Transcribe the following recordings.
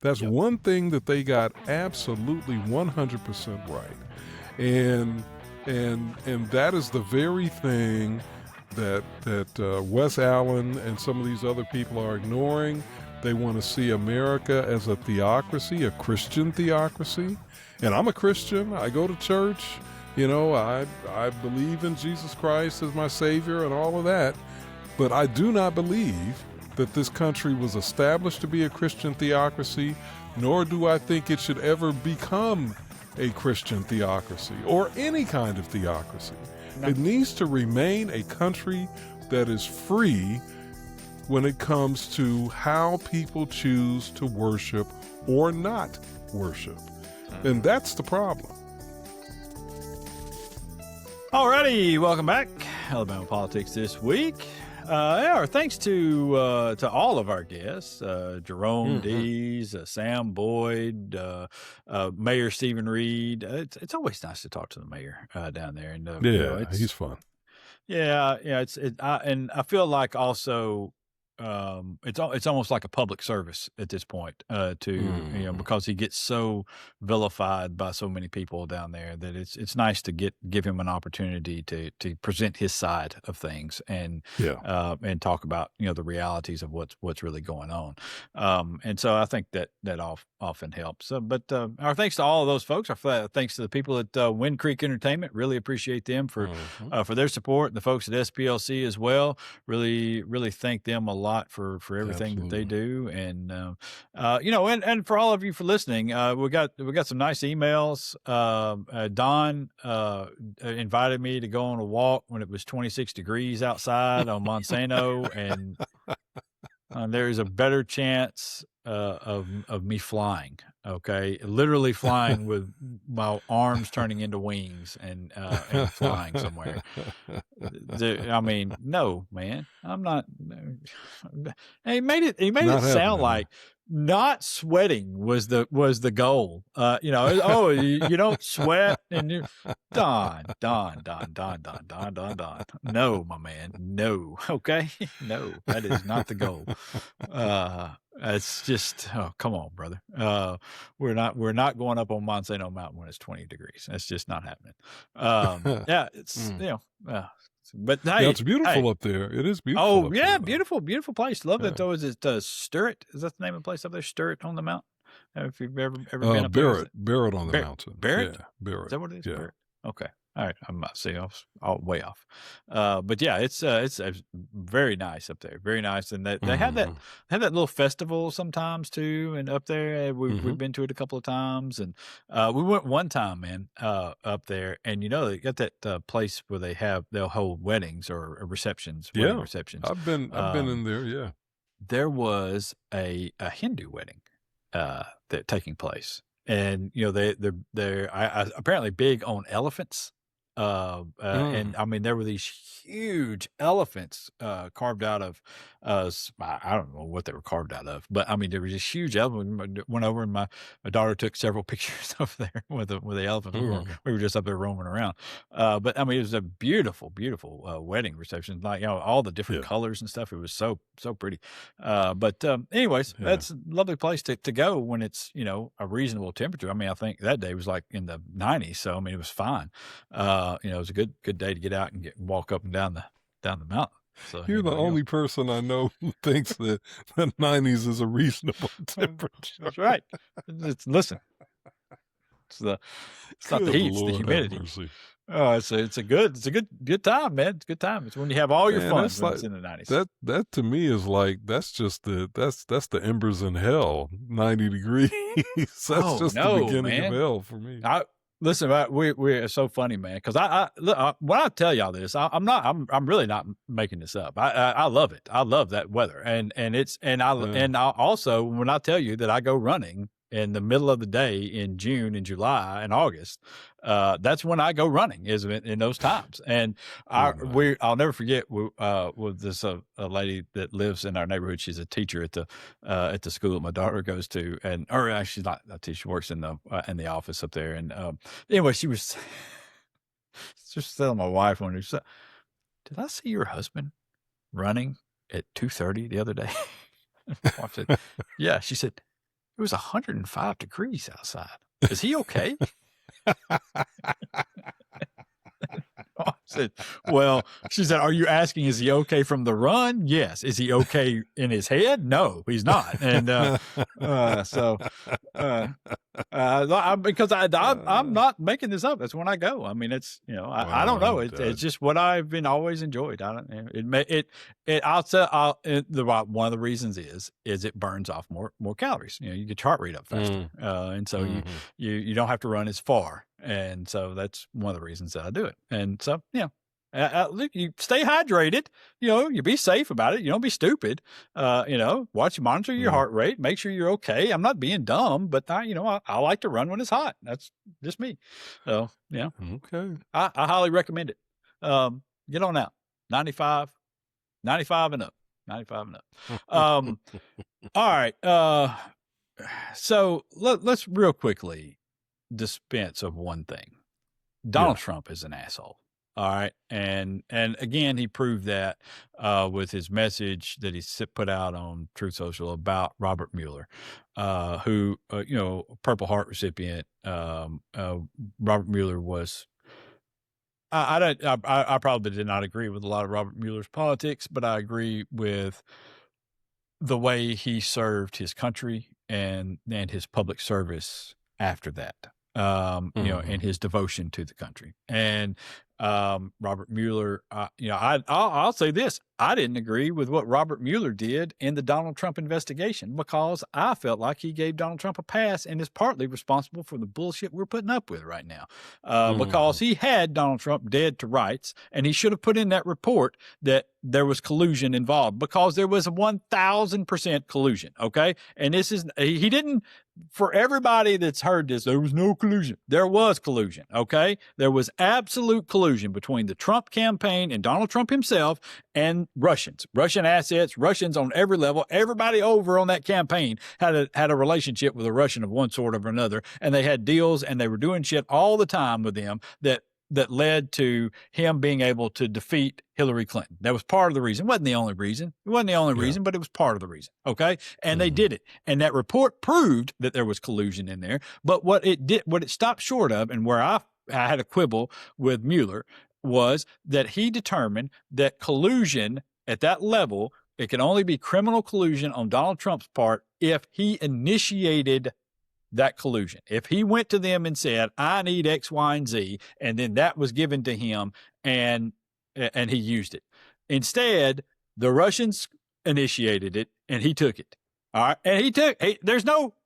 That's one thing that they got absolutely 100% right. And that is the very thing that Wes Allen and some of these other people are ignoring. They want to see America as a theocracy, a Christian theocracy. And I'm a Christian. I go to church. You know, I believe in Jesus Christ as my Savior and all of that. But I do not believe that this country was established to be a Christian theocracy, nor do I think it should ever become a Christian theocracy or any kind of theocracy. No. It needs to remain a country that is free when it comes to how people choose to worship or not worship. And that's the problem. Alrighty, welcome back. Alabama Politics This Week. Our thanks to all of our guests, Jerome Dees, Sam Boyd, Mayor Stephen Reed. It's always nice to talk to the mayor down there. And he's fun. Yeah. And I feel like also it's almost like a public service at this point because he gets so vilified by so many people down there that it's nice to give him an opportunity to present his side of things and talk about the realities of what's really going on. And so I think that often helps. But our thanks to all of those folks. Our thanks to the people at Wind Creek Entertainment. Really appreciate them for their support. The folks at SPLC as well. Really, really thank them a lot for everything that they do. And and for all of you for listening. We got some nice emails. Don invited me to go on a walk when it was 26 degrees outside on Monsanto, and there's a better chance of me flying. Okay, literally flying with my arms turning into wings and flying somewhere. I mean, no, man, I'm not. And he made it sound like not sweating was the goal. You don't sweat, and you Don. No, my man, no. Okay, no, that is not the goal. It's just, come on, brother. We're not going up on Monsanto Mountain when it's 20 degrees. That's just not happening. But hey, it's beautiful up there. It is beautiful. Oh yeah, beautiful place. Love it though. Is it Sturrit? Is that the name of the place up there? Sturrit on the mountain. If you've ever been up there, Barrett on the mountain. Barrett, yeah, Barrett. Is that what it is? Yeah. Barrett? Okay. All right, I'm all way off. But yeah, it's very nice up there, very nice, and they have that little festival sometimes too, and up there we've been to it a couple of times, and we went one time, man, up there, and they got that place where they'll hold weddings or receptions. Receptions. I've been in there. Yeah, there was a Hindu wedding that taking place, and they're apparently big on elephants. And I mean, there were these huge elephants carved out of, I don't know what they were carved out of, but I mean, there was this huge elephant. Went over and my daughter took several pictures over there with the elephant. We were just up there roaming around. But I mean, it was a beautiful, beautiful wedding reception. Like, all the different colors and stuff. It was so pretty. But anyways, that's a lovely place to go when it's, a reasonable temperature. I mean, I think that day was like in the 90s. So, I mean, it was fine. It was a good day to get out and walk up and down the mountain. So you're the only person I know who thinks that the 90s is a reasonable temperature. That's right. Listen, it's not the heat, it's the humidity. Oh, it's a good time, man. It's a good time. It's when you have all your fun. It's in the 90s. That to me is like that's the embers in hell. 90 degrees. That's the beginning of hell for me. Listen, we're so funny, man. Because when I tell y'all this, I'm really not making this up. I love it. I love that weather, and I also, when I tell you that I go running in the middle of the day in June and July and August, that's when I go running, is in those times. And I'll never forget with this a lady that lives in our neighborhood. She's a teacher at the school that my daughter goes to, or she's not a teacher. She works in the office up there. And anyway, she was just telling my wife one day, she said, "Did I see your husband running at 2:30 the other day?" I said, "Yeah." She said, It was 105 degrees outside. Is he okay? I said, well, she said, are you asking, is he okay from the run? Yes. Is he okay in his head? No, he's not. And because I'm not making this up. That's when I go. I mean, it's, I don't know. It's just what I've always enjoyed. I don't, one of the reasons is it burns off more calories. You get your heart rate up faster. And so you don't have to run as far. And so that's one of the reasons that I do it. And so, you stay hydrated, you be safe about it. You don't be stupid, monitor your heart rate, make sure you're okay. I'm not being dumb, but I like to run when it's hot. That's just me. So, yeah. Okay. I highly recommend it. Get on out. 95 and up. 95 and up. All right. So let's real quickly dispense of one thing. Donald Trump is an asshole. All right. And again, he proved that with his message that he put out on Truth Social about Robert Mueller, who, Purple Heart recipient. Robert Mueller was, I probably did not agree with a lot of Robert Mueller's politics, but I agree with the way he served his country and his public service after that. And his devotion to the country. And Robert Mueller, I'll say this. I didn't agree with what Robert Mueller did in the Donald Trump investigation because I felt like he gave Donald Trump a pass and is partly responsible for the bullshit we're putting up with right now. Because he had Donald Trump dead to rights, and he should have put in that report that there was collusion involved because there was 1,000% collusion. Okay. And he didn't, for everybody that's heard this, there was no collusion. There was collusion. Okay. There was absolute collusion between the Trump campaign and Donald Trump himself and Russian assets, Russians on every level. Everybody over on that campaign had a relationship with a Russian of one sort or another. And they had deals and they were doing shit all the time with them that led to him being able to defeat Hillary Clinton. That was part of the reason. It wasn't the only reason. But it was part of the reason. Okay. And they did it. And that report proved that there was collusion in there. But what it stopped short of, and where I had a quibble with Mueller, was that he determined that collusion at that level, it can only be criminal collusion on Donald Trump's part if he initiated that collusion. If he went to them and said, I need X, Y, and Z, and then that was given to him and he used it. Instead, the Russians initiated it and he took it. All right. And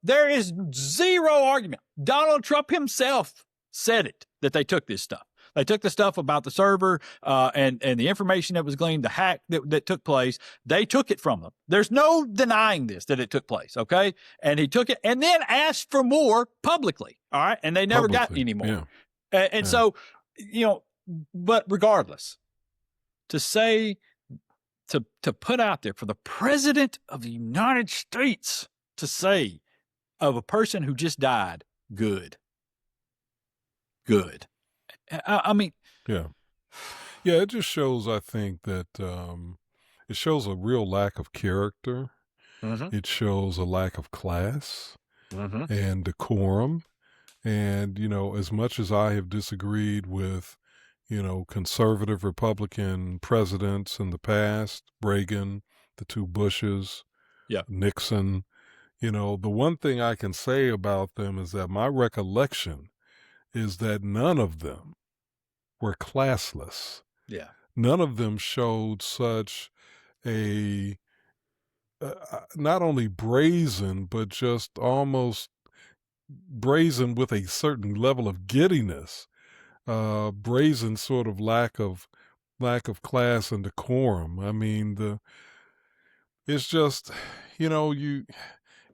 there is zero argument. Donald Trump himself said it, that they took this stuff. They took the stuff about the server and the information that was gleaned, the hack that took place. They took it from them. There's no denying this, that it took place, okay? And he took it and then asked for more publicly, all right? And they never got any more. Yeah. So, but regardless, to say, to put out there for the president of the United States to say of a person who just died, good. I mean, yeah, it just shows, I think, that it shows a real lack of character. It shows a lack of class and decorum. And, as much as I have disagreed with, conservative Republican presidents in the past, Reagan, the two Bushes, Nixon, the one thing I can say about them is that my recollection is that none of them were classless. Yeah. None of them showed such a, not only brazen, but just almost brazen with a certain level of giddiness, brazen sort of lack of class and decorum. I mean, it's just,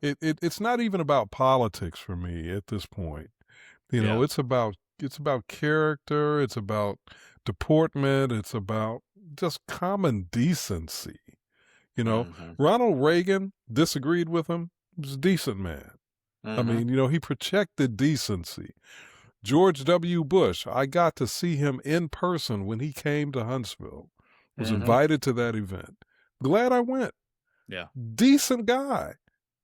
it's not even about politics for me at this point. It's about character. It's about deportment. It's about just common decency. Ronald Reagan, disagreed with him. He was a decent man. I mean, he protected decency. George W. Bush, I got to see him in person when he came to Huntsville. Was invited to that event. Glad I went. Yeah. Decent guy.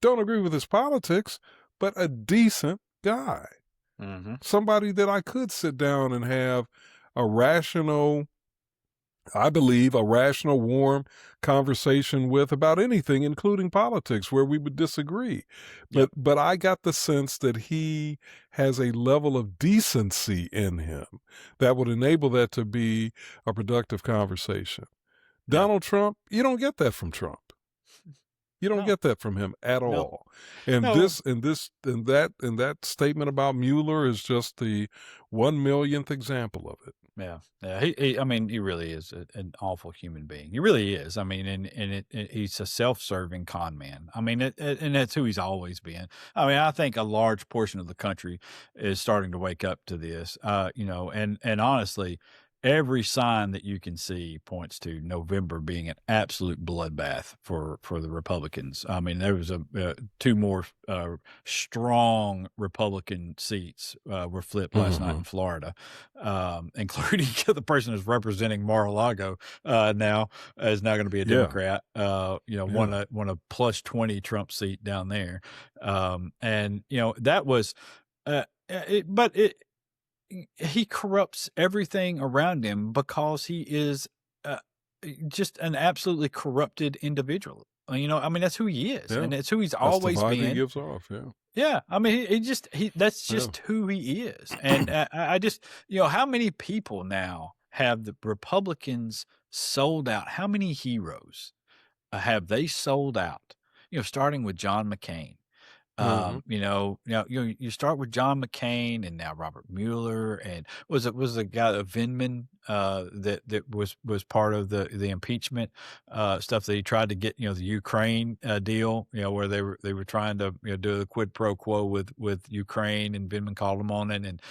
don't agree with his politics, but a decent guy. Mm-hmm. Somebody that I could sit down and have a rational, I believe, a rational, warm conversation with about anything, including politics, where we would disagree. Yep. But I got the sense that he has a level of decency in him that would enable that to be a productive conversation. Yeah. Donald Trump, you don't get that from Trump. You don't No. get that from him at No. all. And No. that statement about Mueller is just the 1 millionth example of it. Yeah, yeah. I mean, he really is an awful human being. He really is. I mean, and he's a self-serving con man. I mean, and that's who he's always been. I mean, I think a large portion of the country is starting to wake up to this. You know, and honestly, every sign that you can see points to November being an absolute bloodbath for the Republicans. I mean, there was two more strong Republican seats were flipped last night in Florida, including the person who's representing Mar-a-Lago now is now going to be a Democrat. You know, won a plus 20 Trump seat down there, and you know that was, he corrupts everything around him because he is just an absolutely corrupted individual. You know, I mean, that's who he is, and it's who he's always been. He gives off, Yeah, I mean, that's just who he is, and I just, you know, how many people now have the Republicans sold out? How many heroes have they sold out? You know, starting with John McCain. You know, you start with John McCain and now Robert Mueller, and was the guy Vindman that was part of the impeachment stuff that he tried to get, you know, the Ukraine deal, you know, where they were trying to, you know, do the quid pro quo with Ukraine, and Vindman called him on it, and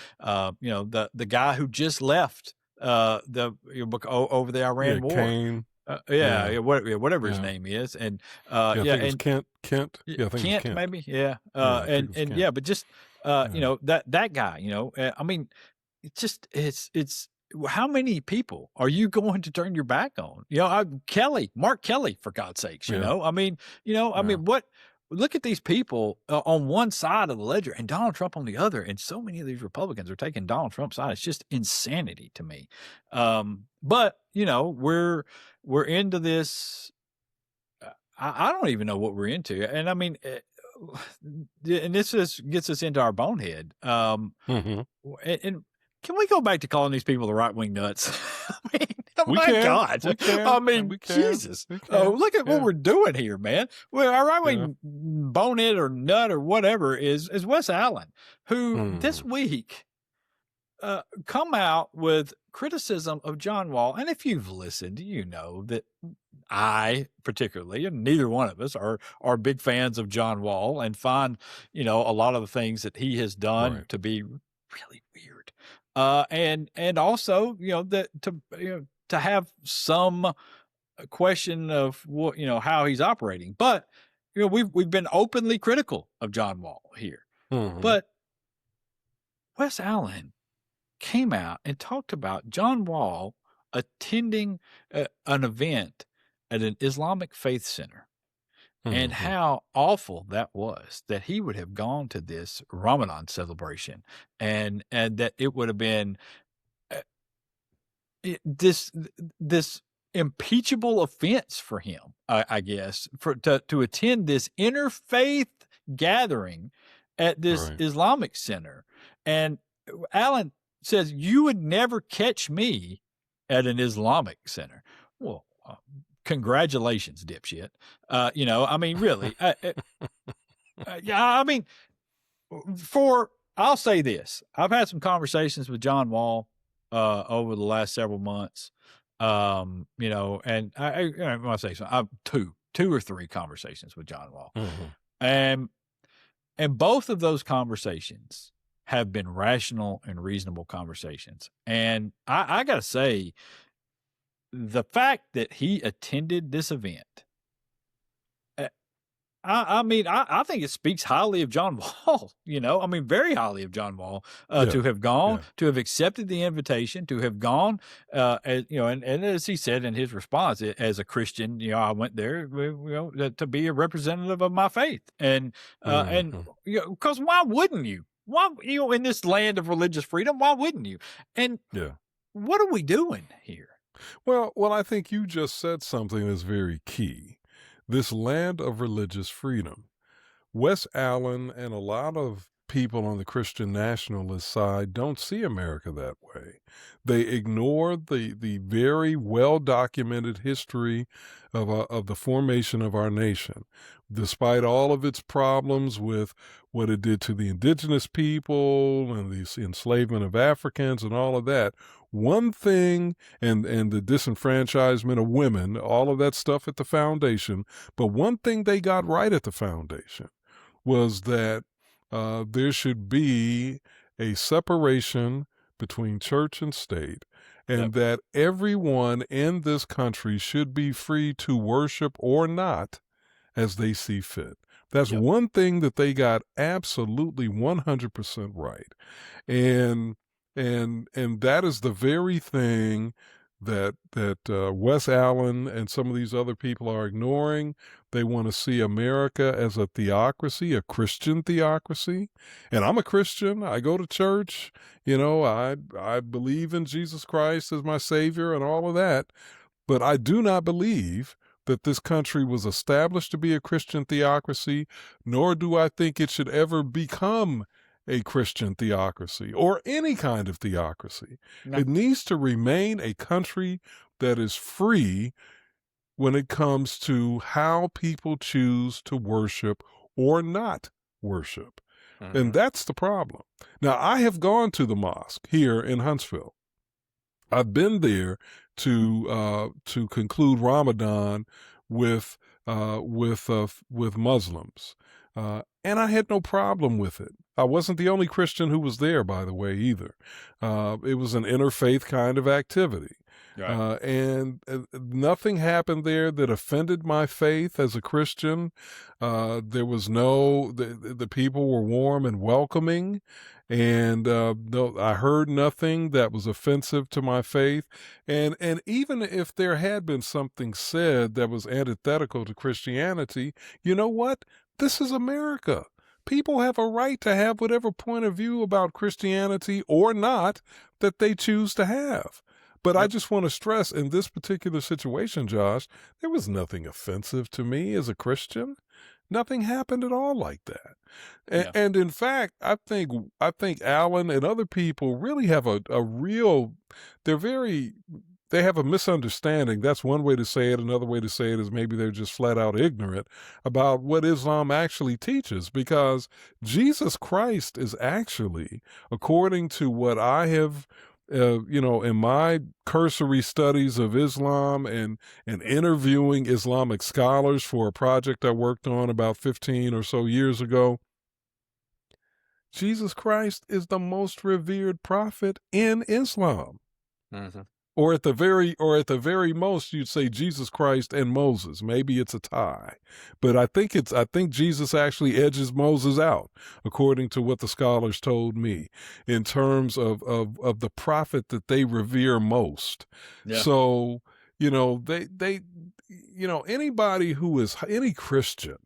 you know, the guy who just left over the Iran war. Kane. Whatever his name is, and I think it was Kent. Yeah, I think Kent, maybe. But just you know, that guy, you know, I mean, it's how many people are you going to turn your back on? You know, Mark Kelly, for God's sakes, you know, I mean, what? Look at these people on one side of the ledger and Donald Trump on the other, and so many of these Republicans are taking Donald Trump's side. It's just insanity to me. But you know, we're into this. I don't even know what we're into, and I mean, and this just gets us into our bonehead. And can we go back to calling these people the right-wing nuts? I mean, I mean, Jesus. Look at what we're doing here, man. Well, our right-wing bonehead or nut or whatever is Wes Allen, who this week come out with criticism of John Wahl. And if you've listened, you know that I particularly, and neither one of us are big fans of John Wahl, and find, you know, a lot of the things that he has done to be really weird. And also, you know, that to have some question of what, you know, how he's operating. But, you know, we've been openly critical of John Wahl here. But Wes Allen came out and talked about John Wahl attending an event at an Islamic faith center, and how awful that was, that he would have gone to this Ramadan celebration, and that it would have been this impeachable offense for him, I guess, to attend this interfaith gathering at this Islamic center. And Allen says, you would never catch me at an Islamic center. Well, congratulations, dipshit. You know, I mean, really. I mean, I'll say this. I've had some conversations with John Wahl over the last several months. You know, and I want to say so. I've two or three conversations with John Wahl. And both of those conversations have been rational and reasonable conversations. And I got to say, the fact that he attended this event, I mean, I think it speaks highly of John Wahl, I mean, very highly of John Wahl, Yeah, to have gone, yeah, to have accepted the invitation, to have gone, and as he said in his response, as a Christian, I went there, to be a representative of my faith. And hmm because why wouldn't you? Why, in this land of religious freedom, why wouldn't you? And yeah. what are we doing here? Well, I think you just said something that's very key. This land of religious freedom. Wes Allen and a lot of people on the Christian nationalist side don't see America that way. They ignore the very well documented history of the formation of our nation, despite all of its problems with what it did to the indigenous people and the enslavement of Africans and all of that. One thing, and the disenfranchisement of women, all of that stuff at the foundation, but one thing they got right at the foundation was that there should be a separation between church and state, and Yep. that everyone in this country should be free to worship or not as they see fit. That's Yep. one thing that they got absolutely 100% right. And that is the very thing that Wes Allen and some of these other people are ignoring. They want to see America as a theocracy, a Christian theocracy. And I'm a Christian. I go to church. I believe in Jesus Christ as my Savior and all of that. But I do not believe that this country was established to be a Christian theocracy, nor do I think it should ever become a Christian theocracy or any kind of theocracy. No. It needs to remain a country that is free when it comes to how people choose to worship or not worship. Mm-hmm. And that's the problem. Now, I have gone to the mosque here in Huntsville. I've been there to conclude Ramadan with Muslims, and I had no problem with it. I wasn't the only Christian who was there, by the way, either. It was an interfaith kind of activity. Right. And nothing happened there that offended my faith as a Christian. There was the people were warm and welcoming, and no, I heard nothing that was offensive to my faith. And even if there had been something said that was antithetical to Christianity, you know what? This is America. People have a right to have whatever point of view about Christianity or not that they choose to have. But I just want to stress in this particular situation, Josh, there was nothing offensive to me as a Christian. Nothing happened at all like that. Yeah. And in fact, I think Allen and other people really have they have a misunderstanding. That's one way to say it. Another way to say it is maybe they're just flat out ignorant about what Islam actually teaches, because Jesus Christ is actually, according to what I have in my cursory studies of Islam and interviewing Islamic scholars for a project I worked on about 15 or so years ago, Jesus Christ is the most revered prophet in Islam. Mm-hmm. Or at the very most, you'd say Jesus Christ and Moses. Maybe it's a tie, but I think Jesus actually edges Moses out, according to what the scholars told me, in terms of the prophet that they revere most. Yeah. So any Christian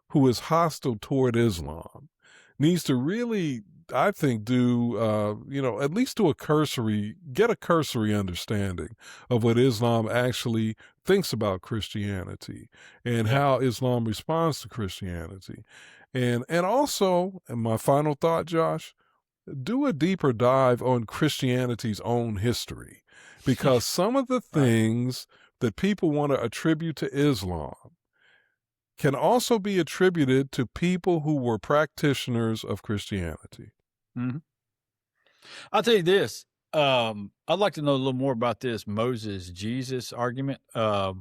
who is hostile toward Islam needs to really, I think, at least get a cursory understanding of what Islam actually thinks about Christianity and how Islam responds to Christianity. And also, and my final thought, Josh, do a deeper dive on Christianity's own history, because some of the things that people want to attribute to Islam can also be attributed to people who were practitioners of Christianity. Mm-hmm. I'll tell you this. I'd like to know a little more about this Moses Jesus argument. But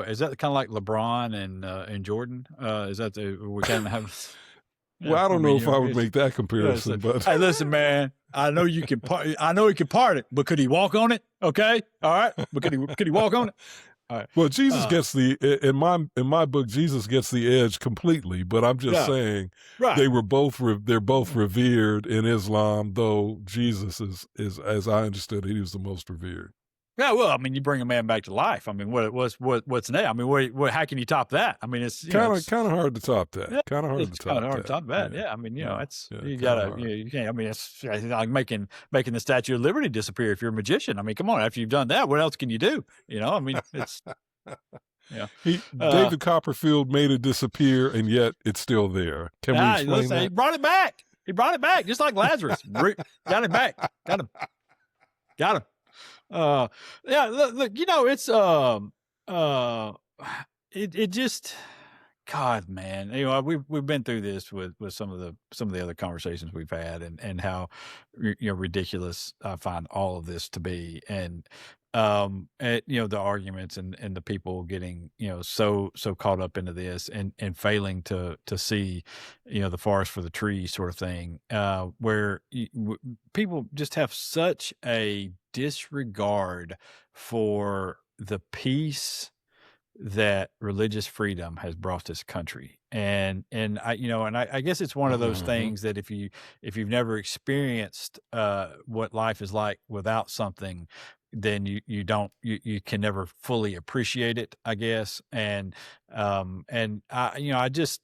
is that kind of like LeBron and Jordan? Is that we kind of have? Well, I don't know if I would make that comparison, but hey, listen, man. I know you can. I know he can part it, but could he walk on it? Okay, all right. But could he walk on it? All right. Well, Jesus gets in my book, Jesus gets the edge completely. But I'm just saying, right. they're both revered in Islam, though Jesus is as I understood it, he was the most revered. Yeah, well, I mean, you bring a man back to life. I mean, what's next? I mean, how can you top that? I mean, it's kind of hard to top that. Yeah, Kind of hard it's kind of hard to top that. Yeah, I mean, it's you gotta you can't. I mean, it's like making the Statue of Liberty disappear if you're a magician. I mean, come on, after you've done that, what else can you do? I mean, it's David Copperfield made it disappear, and yet it's still there. Can we explain that? He brought it back. He brought it back, just like Lazarus. Got him back. Got him. Yeah, look, it's it just, God, man, we've been through this with some of the other conversations we've had, and how ridiculous I find all of this to be, and the arguments and the people getting so caught up into this, and failing to see the forest for the trees sort of thing, where people just have such a disregard for the peace that religious freedom has brought this country. And I guess it's one of those things that if you've never experienced what life is like without something, then you can never fully appreciate it, I guess. And I just,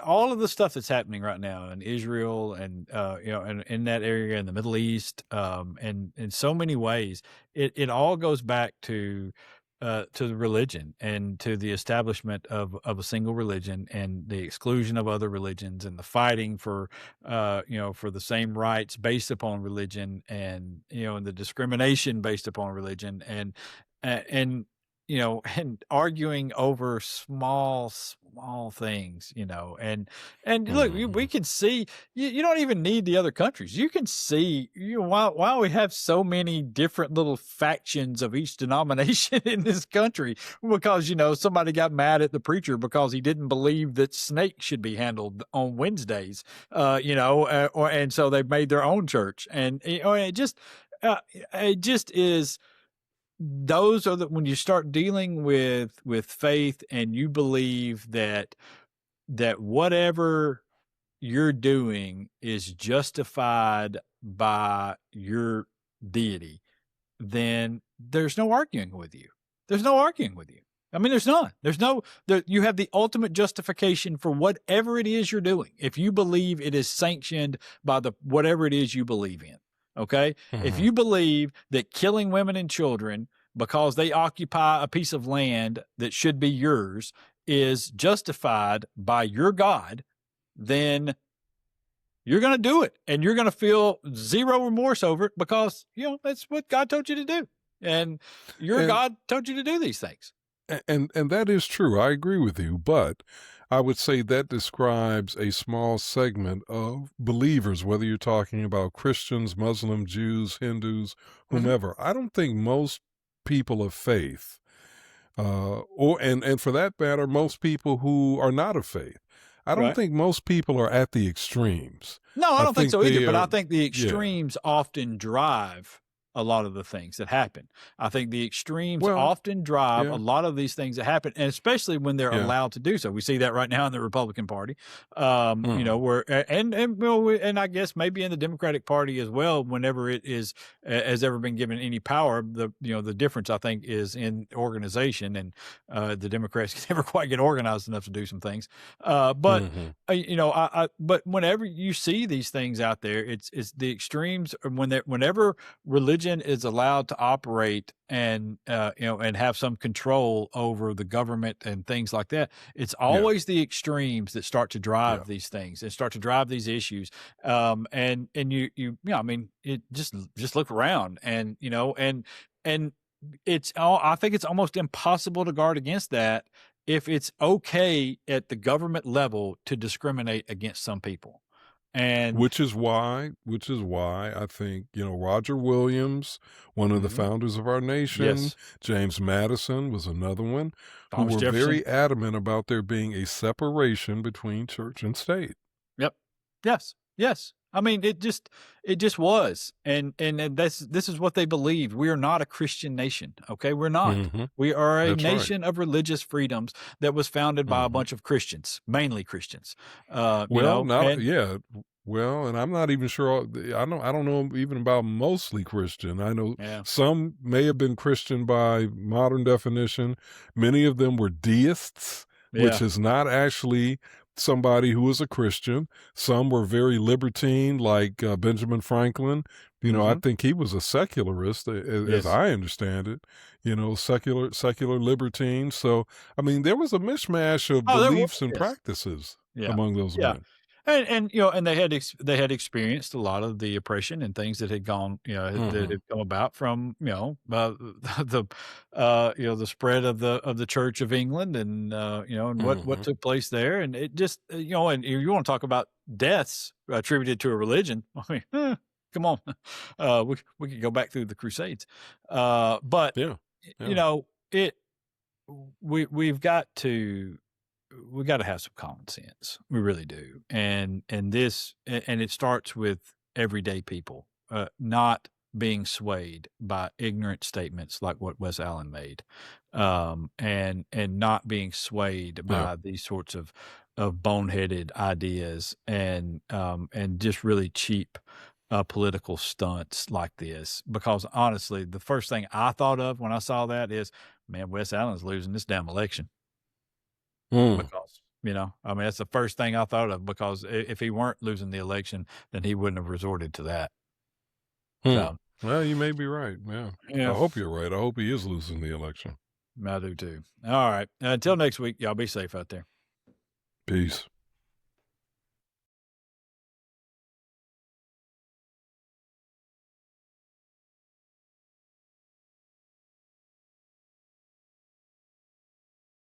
all of the stuff that's happening right now in Israel, and and in that area in the Middle East, and in so many ways, it all goes back to the religion, and to the establishment of a single religion, and the exclusion of other religions, and the fighting for for the same rights based upon religion, and and the discrimination based upon religion, and and arguing over small things, and look, we can see, you don't even need the other countries. You can see, while we have so many different little factions of each denomination in this country, because, somebody got mad at the preacher because he didn't believe that snakes should be handled on Wednesdays, and so they made their own church. And, it just is, those are when you start dealing with faith, and you believe that whatever you're doing is justified by your deity, then there's no arguing with you. I mean, there's none. You have the ultimate justification for whatever it is you're doing, if you believe it is sanctioned by whatever it is you believe in. Okay. If you believe that killing women and children because they occupy a piece of land that should be yours is justified by your God, then you're going to do it, and you're going to feel zero remorse over it, because, that's what God told you to do. And God told you to do these things. And that is true. I agree with you, but I would say that describes a small segment of believers, whether you're talking about Christians, Muslims, Jews, Hindus, whomever. I don't think most people of faith, and for that matter, most people who are not of faith, I don't think most people are at the extremes. No, I don't think so either, but I think the extremes often drive a lot of the things that happen. I think the extremes often drive a lot of these things that happen, and especially when they're allowed to do so. We see that right now in the Republican Party, where and I guess maybe in the Democratic Party as well. Whenever it has ever been given any power, the difference, I think, is in organization, and the Democrats can never quite get organized enough to do some things. But whenever you see these things out there, it's the extremes. Whenever religion is allowed to operate and have some control over the government and things like that, it's always the extremes that start to drive these things and start to drive these issues. And I mean, it just look around, and it's all, I think it's almost impossible to guard against that if it's okay at the government level to discriminate against some people. And which is why I think, Roger Williams, one of the founders of our nation, James Madison was another one, Thomas who were Jefferson. very adamant about there being a separation between church and state. Yep. Yes. I mean, it just was, and this is what they believed. We are not a Christian nation, okay? We're not. Hmm. We are a That's right. nation of religious freedoms that was founded by a Hmm. bunch of Christians, mainly Christians. Well, not And yeah. Well, and I'm not even sure. I don't know even about mostly Christian. I know yeah, some may have been Christian by modern definition. Many of them were deists, which yeah, is not actually somebody who was a Christian. Some were very libertine, like Benjamin Franklin. I hmm, think he was a secularist, as yes. I understand it. Secular libertine. So, I mean, there was a mishmash of Oh, there was, beliefs and yes. practices Yeah. among those Yeah. men. And they had experienced a lot of the oppression and things that had gone, that Mhm. had come about from, the, the spread of the Church of England and, and what Mhm. took place there. And it just, and you want to talk about deaths attributed to a religion. I mean, come on. We could go back through the Crusades. But, Yeah. you Yeah. know, it, we've got to, we got to have some common sense. We really do. And it starts with everyday people, not being swayed by ignorant statements like what Wes Allen made, and not being swayed Yeah. by these sorts of boneheaded ideas and just really cheap political stunts like this. Because honestly, the first thing I thought of when I saw that is, man, Wes Allen's losing this damn election. Mm. Because, I mean, that's the first thing I thought of because if he weren't losing the election, then he wouldn't have resorted to that. Hmm. So, Well, you may be right. Yeah. I yeah, hope you're right. I hope he is losing the election. I do too. All right. Until next week, y'all be safe out there. Peace.